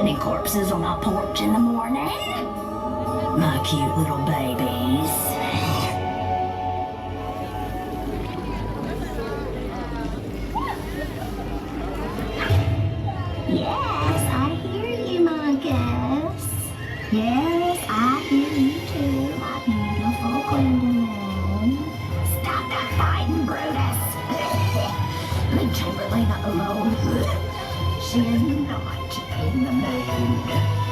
any corpses on my porch in the morning? My cute little babies. Yes, I hear you, Marcus. Yes, I hear you too, my beautiful Gwendolyn. Stop that fighting, Brutus. Leave Chamberlain alone. She is not in the mood.